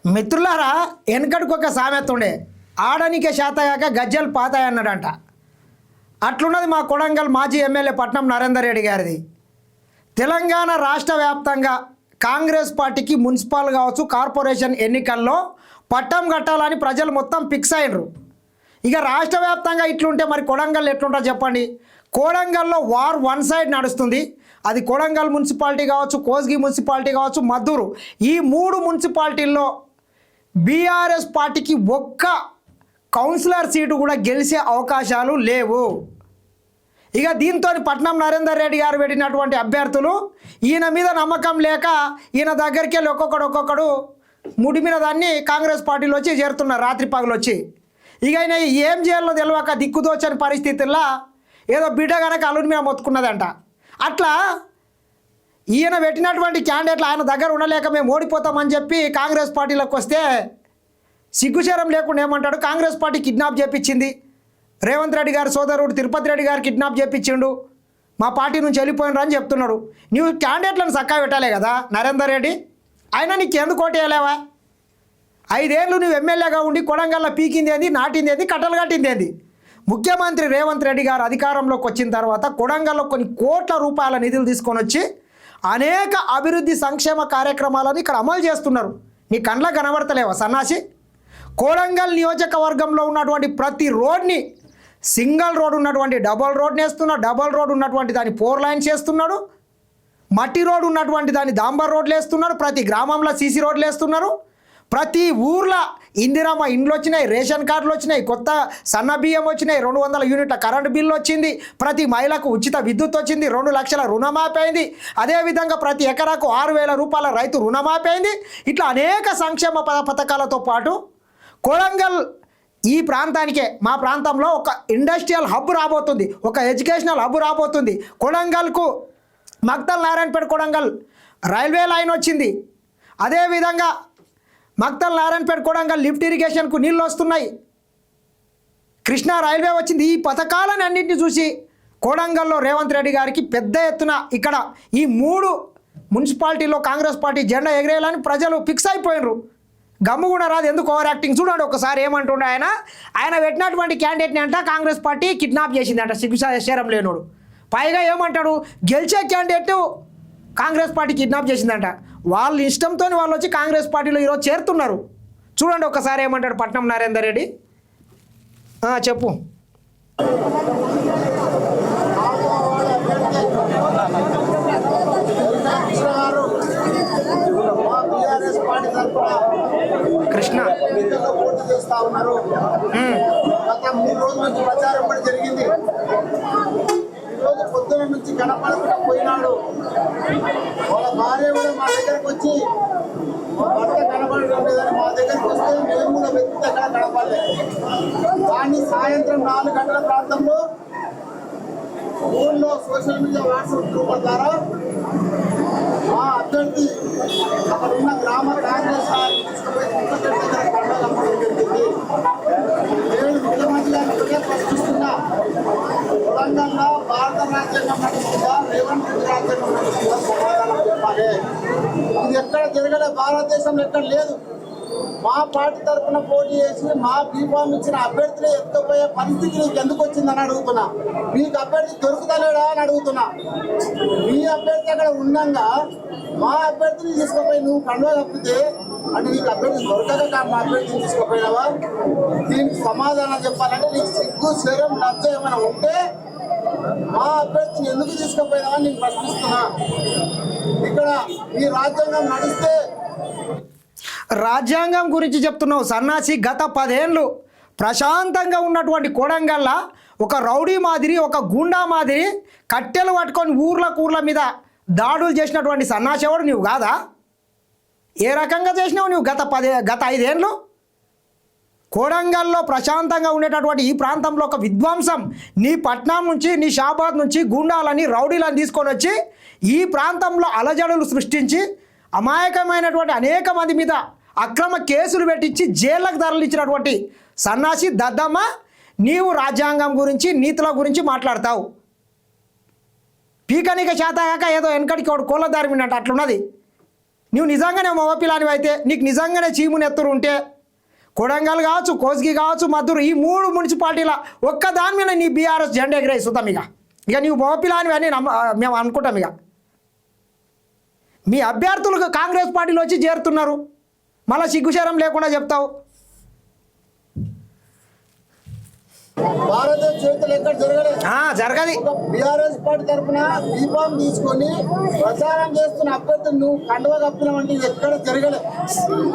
మిత్రులారా, వెనకటికి ఒక సామెత ఉండే, ఆడనికే శాతగాక గజ్జలు పాతాయి అన్నాడంట. అట్లున్నది మా కొడంగల్ మాజీ ఎమ్మెల్యే పట్నం నరేందర్ రెడ్డి గారిది. తెలంగాణ రాష్ట్ర వ్యాప్తంగా కాంగ్రెస్ పార్టీకి మున్సిపల్ కావచ్చు, కార్పొరేషన్ ఎన్నికల్లో పట్టం కట్టాలని ప్రజలు మొత్తం ఫిక్స్ అయినరు. ఇక రాష్ట్ర వ్యాప్తంగా ఇట్లుంటే మరి కొడంగల్ ఎట్లుంటుందో చెప్పండి. కొడంగల్లో వార్ వన్ సైడ్ నడుస్తుంది. అది కొడంగల్ మున్సిపాలిటీ కావచ్చు, కోస్గి మున్సిపాలిటీ కావచ్చు, మద్దూరు, ఈ 3 మున్సిపాలిటీల్లో బీఆర్ఎస్ పార్టీకి ఒక్క కౌన్సిలర్ సీటు కూడా గెలిచే అవకాశాలు లేవు. ఇక దీంతో పట్నం నరేందర్ రెడ్డి గారు పెట్టినటువంటి అభ్యర్థులు ఈయన మీద నమ్మకం లేక ఈయన దగ్గరికి వెళ్ళి ఒక్కొక్కడు ముడి మీద దాన్ని కాంగ్రెస్ పార్టీలో వచ్చి చేరుతున్నారు, రాత్రి పగలు వచ్చి. ఇక ఆయన ఏం చేయాలో తెలియక దిక్కుదోచని పరిస్థితుల్లో ఏదో బిడ్డ కనుక అల్లుని మీద మొత్తుకున్నదంట. అట్లా ఈయన పెట్టినటువంటి క్యాండిడేట్లు ఆయన దగ్గర ఉండలేక మేము ఓడిపోతామని చెప్పి కాంగ్రెస్ పార్టీలోకి వస్తే సిగ్గుచేరం లేకుండా ఏమంటాడు, కాంగ్రెస్ పార్టీ కిడ్నాప్ చేపించింది, రేవంత్ రెడ్డి గారి సోదరుడు తిరుపతి రెడ్డి గారు కిడ్నాప్ చేపించిండు, మా పార్టీ నుంచి వెళ్ళిపోయినరు అని చెప్తున్నాడు. నువ్వు క్యాండిడేట్లను చక్కగా పెట్టాలే కదా నరేందర్ రెడ్డి, అయినా నీకు ఎందుకు ఓటేయలేవా? 5 ఏళ్ళు నువ్వు ఎమ్మెల్యేగా ఉండి కొడంగల్లో పీకింది ఏంది, నాటింది ఏంది, కట్టలు కట్టింది ఏంది? ముఖ్యమంత్రి రేవంత్ రెడ్డి గారు అధికారంలోకి వచ్చిన తర్వాత కొడంగల్లో కొన్ని కోట్ల రూపాయల నిధులు తీసుకొని వచ్చి అనేక అభివృద్ధి సంక్షేమ కార్యక్రమాలను ఇక్కడ అమలు చేస్తున్నారు. నీ కండ్లకు కనబడతలేవా సన్నాసి? కొడంగల్ నియోజకవర్గంలో ఉన్నటువంటి ప్రతి రోడ్ని సింగిల్ రోడ్ ఉన్నటువంటి డబల్ రోడ్ని వేస్తున్నాడు, డబల్ రోడ్ ఉన్నటువంటి దాన్ని 4 లైన్స్ వేస్తున్నాడు, మట్టి రోడ్ ఉన్నటువంటి దాన్ని డాంబర్ రోడ్లు వేస్తున్నాడు, ప్రతి గ్రామంలో సీసీ రోడ్లు వేస్తున్నారు, ప్రతి ఊర్లో ఇందిరమ్మ ఇండ్లు వచ్చినాయి, రేషన్ కార్డులు వచ్చినాయి, కొత్త సన్న బియ్యం వచ్చినాయి, 200 యూనిట్ల కరెంటు బిల్లు వచ్చింది, ప్రతి మహిళకు ఉచిత విద్యుత్ వచ్చింది, 2 లక్షల రుణమాఫీ అయింది, అదేవిధంగా ప్రతి ఎకరాకు 6,000 రూపాయల రైతు రుణమాఫీ అయింది. ఇట్లా అనేక సంక్షేమ పథకాలతో పాటు కొడంగల్ ఈ ప్రాంతానికే, మా ప్రాంతంలో ఒక ఇండస్ట్రియల్ హబ్ రాబోతుంది, ఒక ఎడ్యుకేషనల్ హబ్ రాబోతుంది. కొడంగల్కు మక్తల్ నారాయణపేట కొడంగల్ రైల్వే లైన్ వచ్చింది. అదేవిధంగా మక్తల్ నారాయణపేట కొడంగల్ లిఫ్ట్ ఇరిగేషన్కు నీళ్ళు వస్తున్నాయి, కృష్ణా రైల్వే వచ్చింది. ఈ పథకాలను అన్నింటినీ చూసి కొడంగల్లో రేవంత్ రెడ్డి గారికి పెద్ద ఎత్తున ఇక్కడ ఈ 3 మున్సిపాలిటీలో కాంగ్రెస్ పార్టీ జెండా ఎగిరేయాలని ప్రజలు ఫిక్స్ అయిపోయినరు. గమ్ము కూడా రాదు, ఎందుకు ఓవర్ యాక్టింగ్ చూడండి ఒకసారి ఏమంటుండే ఆయన పెట్టినటువంటి క్యాండిడేట్ని అంట కాంగ్రెస్ పార్టీ కిడ్నాప్ చేసిందంట, సిగ్గుశరం లేనోడు. పైగా ఏమంటాడు, గెలిచే క్యాండిడేట్ కాంగ్రెస్ పార్టీ కిడ్నాప్ చేసిందంట. వాళ్ళ ఇష్టంతో వాళ్ళు వచ్చి కాంగ్రెస్ పార్టీలో ఈరోజు చేరుతున్నారు. చూడండి ఒకసారి ఏమంటాడు పట్నం నరేందర్ రెడ్డి. చెప్పు. కృష్ణ చేస్తా ఉన్నారు. గత 3 రోజుల నుంచి ప్రచారం కూడా జరిగింది. ఈరోజు పొద్దున నుంచి కనపడకుండా పోయినాడు. వాళ్ళ భార్య కూడా మా దగ్గరకు వచ్చి భర్త కనపడడం లేదని మా దగ్గరకు వస్తే మేము కూడా వ్యక్తి ఎక్కడ కనపడలేదు. కానీ సాయంత్రం 4 గంటల ప్రాంతంలో ఊళ్ళో సోషల్ మీడియా వాట్సాప్ గ్రూపుల ద్వారా మా అభ్యర్థి అక్కడ ఉన్న గ్రామ కాంగ్రెస్ నేను ముఖ్యమంత్రి గారికి ప్రశ్నిస్తున్నా, తెలంగాణలో భారత రాజ్యాంగం నడుస్తుందా, రేవంత్ రెడ్డి రాజ్యాంగం నడుస్తుందా, సమాధానం చెప్పాలి. ఇది ఎక్కడ జరగలే, భారతదేశంలో ఎక్కడ లేదు. మా పార్టీ తరఫున పోటీ చేసి మా బీఫామ్ ఇచ్చిన అభ్యర్థిని ఎత్తుకుపోయే పరిస్థితి నీకు ఎందుకు వచ్చిందని అడుగుతున్నా. మీకు అభ్యర్థి దొరుకుతలేడా అని అడుగుతున్నా. మీ అభ్యర్థి అక్కడ ఉండగా మా అభ్యర్థిని తీసుకుపోయి నువ్వు కండువా తప్పితే అంటే నీకు అభ్యర్థి దొరకక మా అభ్యర్థిని తీసుకుపోయినావా? దీనికి సమాధానం చెప్పాలంటే నీకు సిగ్గు శరం లజ్జ ఏమైనా ఉంటే మా అభ్యర్థిని ఎందుకు తీసుకుపోయినావా నేను ప్రశ్నిస్తున్నా. ఇక్కడ ఈ రాజ్యాంగం నడిస్తే రాజ్యాంగం గురించి చెప్తున్నావు సన్నాసి. గత 10 ఏళ్ళు ప్రశాంతంగా ఉన్నటువంటి కొడంగల్లా ఒక రౌడీ మాదిరి, ఒక గూండా మాదిరి కట్టెలు పట్టుకొని ఊర్ల మీద దాడులు చేసినటువంటి సన్నాసి ఎవడు నువ్వు కాదా? ఏ రకంగా చేసినావు నువ్వు గత 5 ఏళ్ళు? కొడంగల్లో ప్రశాంతంగా ఉండేటటువంటి ఈ ప్రాంతంలో ఒక విధ్వంసం, నీ పట్నం నుంచి, నీ షాబాద్ నుంచి గుండాలని రౌడీలను తీసుకొని వచ్చి ఈ ప్రాంతంలో అలజడులు సృష్టించి అమాయకమైనటువంటి అనేక మంది మీద అక్రమ కేసులు పెట్టించి జైళ్ళకు తరలించినటువంటి సన్నాసి దద్దమ్మ, నీవు రాజ్యాంగం గురించి, నీతుల గురించి మాట్లాడతావు. పీకనిక శాతగాక ఏదో వెనకడికి కోళ్ళ దారి విన్నట్టు అట్లున్నది. నువ్వు నిజంగానే మగపిల్లానివి అయితే నీకు నిజంగానే చీమునెత్తురు ఉంటే కొడంగల్ కావచ్చు, కోస్గి కావచ్చు, మద్దూరు ఈ 3 మున్సిపాలిటీల ఒక్క దాని మీద నీ బీఆర్ఎస్ జెండా ఎగరేస్తాం. ఇక నీవు మగపిల్లానివి అని మేము అనుకుంటాం. ఇక మీ అభ్యర్థులు కాంగ్రెస్ పార్టీలో వచ్చి చేరుతున్నారు, మళ్ళీ సిగ్గుశరం లేకుండా చెప్తావు. భారతదేశ చరిత్రలో ఎక్కడ జరగలేదు. జరగది. ఒక బీఆర్ఎస్ పార్టీ తరఫున బీఫామ్ తీసుకొని ప్రచారం చేస్తున్న అభ్యర్థులు నువ్వు కండువ కప్పినావంటే ఇది ఎక్కడ జరగలేదు.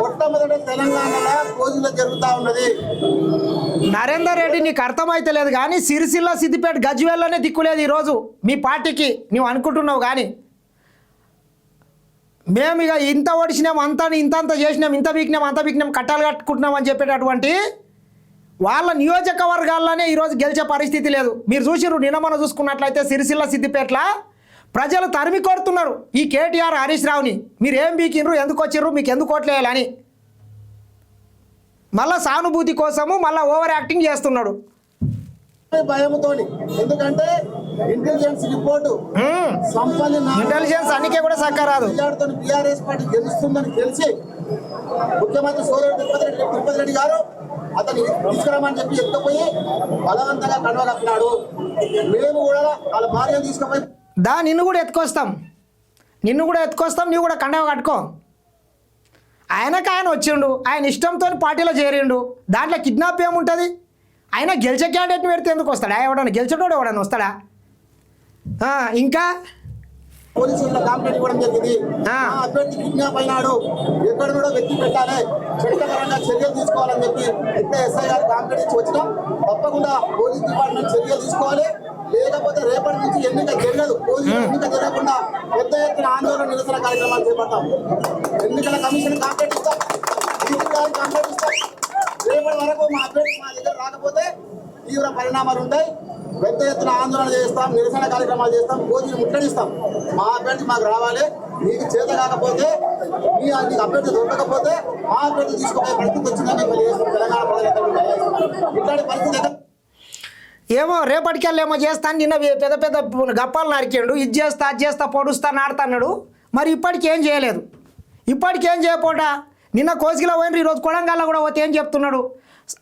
మొట్టమొదటి తెలంగాణలో కోజిలో జరుగుతూ ఉన్నది. నరేందర్ రెడ్డి నీకు అర్థమైతలేదు కానీ సిరిసిల్ల, సిద్దిపేట, గజ్వేల్లోనే దిక్కులేదు ఈరోజు మీ పార్టీకి. నువ్వు అనుకుంటున్నావు కానీ మేము ఇక ఇంత ఓడిసినాం, ఇంతంత చేసినాం, ఇంత వీకినాం, అంత వీకినాం, కట్టాలు కట్టుకుంటున్నాం అని చెప్పేటటువంటి వాళ్ళ నియోజకవర్గాల్లోనే ఈరోజు గెలిచే పరిస్థితి లేదు. మీరు చూసిర్రు, నిన్న మనం చూసుకున్నట్లయితే సిరిసిల్ల, సిద్దిపేటల ప్రజలు తరిమి కొడుతున్నారు ఈ కేటీఆర్, హరీష్ రావుని. మీరు ఏం బీకిండ్రు, ఎందుకు వచ్చిర్రు, మీకు ఎందుకు ఓట్లేయాలని మళ్ళా సానుభూతి కోసము మళ్ళీ ఓవర్ యాక్టింగ్ చేస్తున్నాడు భయంతో. ఎందుకంటే ఇంటెలిజెన్స్ రిపోర్టు ఇంటెలిజెన్స్ అన్నికే కూడా సక్కరాదు. బీఆర్ఎస్ పార్టీ గెలుస్తుందని తెలిసి ముఖ్యమంత్రి సోదరుడు తిరుపతి రెడ్డి గారు అతన్ని తీసుకురామని చెప్పి ఎత్తుకుపోయి బలవంతంగా కండువ కప్పినాడు. మేము కూడా వాళ్ళ భార్యను తీసుకుపోయి నిన్ను కూడా ఎత్తుకొస్తాం, నువ్వు కూడా కండవ కట్టుకో. ఆయనకు ఆయన వచ్చిండు, ఆయన ఇష్టంతో పార్టీలో చేరిండు, దాంట్లో కిడ్నాప్ ఏముంటుంది? ఆయన గెలిచే క్యాండిడేట్ని పెడితే ఎందుకు వస్తాడా? ఎవడన్నా వస్తాడా? ఇంకా పోలీసుల కంప్లైంట్ ఇవ్వడం జరిగింది. అభ్యర్థి కిడ్నాప్ అయినాడు, ఎక్కడ కూడా వ్యక్తి పెట్టాలి, చట్టపరంగా చర్యలు తీసుకోవాలని చెప్పి ఎస్ఐ గారు కంప్లైంట్ ఇచ్చి వచ్చినాం. తప్పకుండా పోలీస్ డిపార్ట్మెంట్ చర్యలు తీసుకోవాలి, లేకపోతే రేపటి నుంచి ఎన్నిక జరగదు. పోలీసులు ఎన్నిక జరగకుండా పెద్ద ఎత్తున ఆందోళన, నిరసన కార్యక్రమాలు చేపడతాం. ఎన్నికల కమిషన్ కంప్లైంట్ ఇస్తాం, కంప్లైంట్ ఇస్తాం. రేపటి వరకు మా అభ్యర్థి మా దగ్గర రాకపోతే తీవ్ర పరిణామాలు ఉంటాయి. పెద్ద ఎత్తున ఆందోళన చేస్తాం, నిరసన కార్యక్రమాలు చేస్తాం, కోచిని ముట్టడిస్తాం. మా అభ్యర్థి మాకు రావాలి, నీకు చేత కాకపోతే నీకు అభ్యర్థి దొరకకపోతే మా అభ్యర్థి తీసుకుపోయే పరిస్థితి వచ్చిందని తెలియజేస్తాం. తెలంగాణ ప్రజలు ఇట్లాంటి పరిస్థితి ఏమో రేపటికెళ్ళేమో చేస్తాను. నిన్న పెద్ద పెద్ద గప్పాలు నరికాడు, ఇది చేస్తా అది చేస్తా పొడుస్తా నాడుతున్నాడు. మరి ఇప్పటికేం చేయలేదు. ఇప్పటికేం చేయకపోటా నిన్న కోసిగిలో పోయినారు, ఈరోజు కొడంగల్లో కూడా పోతే ఏం చెప్తున్నాడు?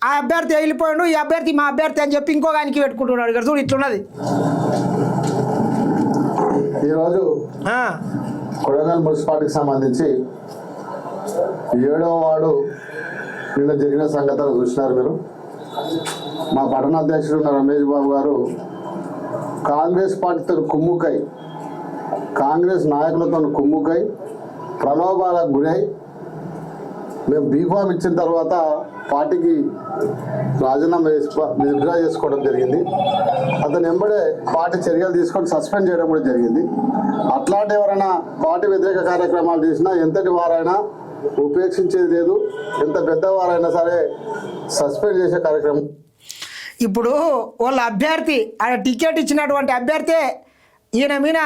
ఆ అభ్యర్థి వెళ్ళిపోయాడు, ఈ అభ్యర్థి మా అభ్యర్థి అని చెప్పి ఇంకో ఆయనకి పెట్టుకుంటున్నాడు. ఇక్కడ చూడు ఇట్లున్నది. ఈరోజు కొడంగల్ మున్సిపాలిటీకి సంబంధించి 7వ వార్డు నిన్న జరిగిన సంగతులు చూసినారు మీరు. మా పట్టణ అధ్యక్షుడు రమేష్ బాబు గారు కాంగ్రెస్ పార్టీతో కుమ్ముకై, కాంగ్రెస్ నాయకులతో కుమ్ముకై ప్రలోభాలకు గురై మేము బీఫామ్ ఇచ్చిన తర్వాత పార్టీకి రాజీనామా విత్డ్రా చేసుకోవడం జరిగింది. అతను వెంబడే పార్టీ చర్యలు తీసుకొని సస్పెండ్ చేయడం కూడా జరిగింది. అట్లాంటి ఎవరైనా పార్టీ వ్యతిరేక కార్యక్రమాలు చేసినా ఎంతటి వారైనా ఉపేక్షించేది లేదు, ఎంత పెద్దవారైనా సరే సస్పెండ్ చేసే కార్యక్రమం. ఇప్పుడు వాళ్ళ అభ్యర్థి టికెట్ ఇచ్చినటువంటి అభ్యర్థి ఈయన మీద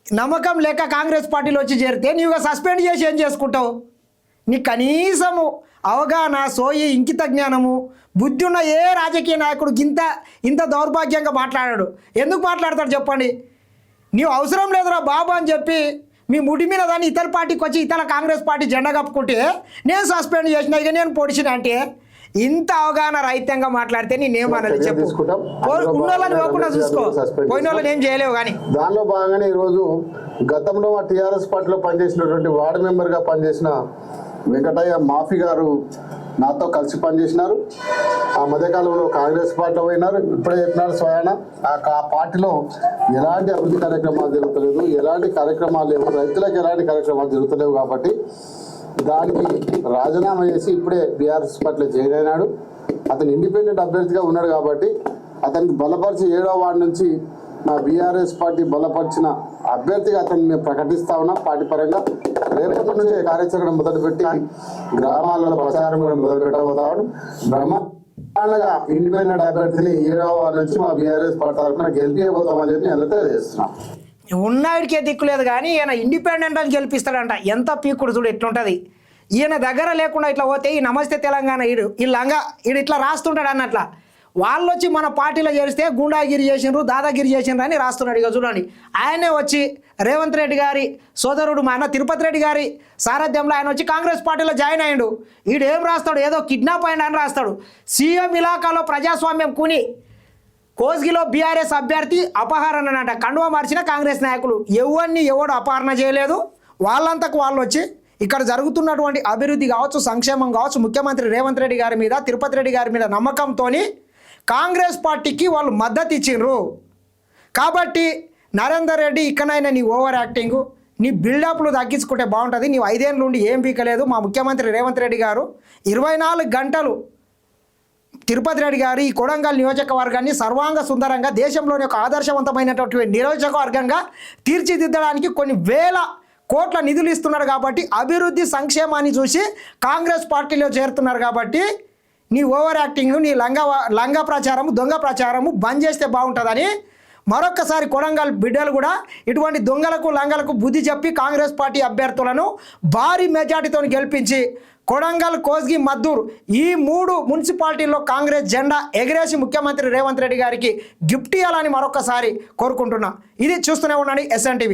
నమ్మకం లేక కాంగ్రెస్ పార్టీలో వచ్చి చేరితే నీవు సస్పెండ్ చేసి ఏం చేసుకుంటావు? నీకు కనీసము అవగాహన, సోయి, ఇంకిత జ్ఞానము, బుద్ధి ఉన్న ఏ రాజకీయ నాయకుడు ఇంత దౌర్భాగ్యంగా మాట్లాడాడు? ఎందుకు మాట్లాడతాడు చెప్పండి? నీవు అవసరం లేదురా బాబు అని చెప్పి మీ ముడి మీద దాన్ని ఇతర పార్టీకి వచ్చి ఇతర కాంగ్రెస్ పార్టీ జెండా కప్పుకుంటే నేను సస్పెండ్ చేసిన, ఇక నేను పొడిచిన అంటే ఇంత అవగాహన రహితంగా మాట్లాడితే నేనేమన్నది చెప్పు? ఉన్నోళ్ళని పోకుండా చూసుకో, పోయిన వాళ్ళని ఏం చేయలేవు. కానీ దానిలో భాగంగానే ఈరోజు గతంలో మా టీఆర్ఎస్ పార్టీలో పనిచేసినటువంటి వార్డు మెంబర్గా పనిచేసిన వెంకటయ్య మాఫీ గారు నాతో కలిసి పనిచేసినారు. ఆ మధ్యకాలంలో కాంగ్రెస్ పార్టీలో పోయినారు. ఇప్పుడే చెప్పినారు స్వయాన ఆ పార్టీలో ఎలాంటి అభివృద్ధి కార్యక్రమాలు జరుగుతలేదు, ఎలాంటి కార్యక్రమాలు లేవు, రైతులకు ఎలాంటి కార్యక్రమాలు జరుగుతలేవు. కాబట్టి దానికి రాజీనామా చేసి ఇప్పుడే బీఆర్ఎస్ పార్టీలో జాయిన్ అయినాడు. అతను ఇండిపెండెంట్ అభ్యర్థిగా ఉన్నాడు కాబట్టి అతనికి బలపరిచి 7వ వార్డు నుంచి మా బీఆర్ఎస్ పార్టీ బలపరిచిన అభ్యర్థిగా అతన్ని మేము ప్రకటిస్తా ఉన్నాం. పార్టీ పరంగా రేపటి నుంచి కార్యాచరణ మొదలుపెట్టి గ్రామాలలో ప్రచారం కూడా మొదలు పెట్టబోతాడు. బ్రహ్మాండంగా ఇండిపెండెంట్ అభ్యర్థిని 7వ వార్డు నుంచి మా బీఆర్ఎస్ పార్టీ తరఫున గెలిపిపోతామని చెప్పి నేను తెలియజేస్తున్నాం. ఉన్నాడికే దిక్కులేదు కానీ ఈయన ఇండిపెండెంట్ అని గెలిపిస్తాడంట. ఎంత పీకుడు చూడు ఎట్లుంటుంది. ఈయన దగ్గర లేకుండా ఇట్లా పోతే ఈ నమస్తే తెలంగాణ ఈ లంగా ఇట్లా రాస్తుంటాడు అన్నట్ల వాళ్ళు వచ్చి మన పార్టీలో చేరిస్తే గుండాగిరి చేసిండ్రు, దాదాగిరి చేసిండ్రు అని రాస్తున్నాడు. ఇక చూడండి, ఆయనే వచ్చి రేవంత్ రెడ్డి గారి సోదరుడు మా అన్న తిరుపతి రెడ్డి గారి సారథ్యంలో ఆయన వచ్చి కాంగ్రెస్ పార్టీలో జాయిన్ అయ్యిండు. ఈడేం రాస్తాడు, ఏదో కిడ్నాప్ అయ్యిండు అని రాస్తాడు. సీఎం ఇలాకాలో ప్రజాస్వామ్యం కూని కోస్గిలో బీఆర్ఎస్ అభ్యర్థి అపహరణ అంట. కండువా మార్చిన కాంగ్రెస్ నాయకులు ఎవడు అపహరణ చేయలేదు. వాళ్ళంతకు వాళ్ళు వచ్చి ఇక్కడ జరుగుతున్నటువంటి అభివృద్ధి కావచ్చు, సంక్షేమం కావచ్చు, ముఖ్యమంత్రి రేవంత్ రెడ్డి గారి మీద, తిరుపతి రెడ్డి గారి మీద నమ్మకంతో కాంగ్రెస్ పార్టీకి వాళ్ళు మద్దతు ఇచ్చిండ్రు. కాబట్టి నరేందర్ రెడ్డి ఇకనైనా నీ ఓవర్ యాక్టింగు, నీ బిల్డప్లు తగ్గించుకుంటే బాగుంటుంది. నీవు 5 ఏళ్ళ నుండి ఏం పీకలేదు. మా ముఖ్యమంత్రి రేవంత్ రెడ్డి గారు 24 గంటలు తిరుపతి రెడ్డి గారు ఈ కొడంగల్ నియోజకవర్గాన్ని సర్వాంగ సుందరంగా దేశంలోని ఒక ఆదర్శవంతమైనటువంటి నియోజకవర్గంగా తీర్చిదిద్దడానికి కొన్ని వేల కోట్ల నిధులు ఇస్తున్నారు. కాబట్టి అభివృద్ధి సంక్షేమాన్ని చూసి కాంగ్రెస్ పార్టీలో చేరుతున్నారు. కాబట్టి నీ ఓవర్ యాక్టింగ్, నీ లంగా ప్రచారము, దొంగ ప్రచారము బంద్ చేస్తే బాగుంటుందని మరొక్కసారి కొడంగల్ బిడ్డలు కూడా ఇటువంటి దొంగలకు లంగలకు బుద్ధి చెప్పి కాంగ్రెస్ పార్టీ అభ్యర్థులను భారీ మెజార్టీతో గెలిపించి కొడంగల్, కోస్గి, మద్దూరు ఈ 3 మున్సిపాలిటీల్లో కాంగ్రెస్ జెండా ఎగిరేసి ముఖ్యమంత్రి రేవంత్ రెడ్డి గారికి గిఫ్ట్ ఇవ్వాలని మరొకసారి కోరుకుంటున్నా. ఇది చూస్తూనే ఉండండి SN TV.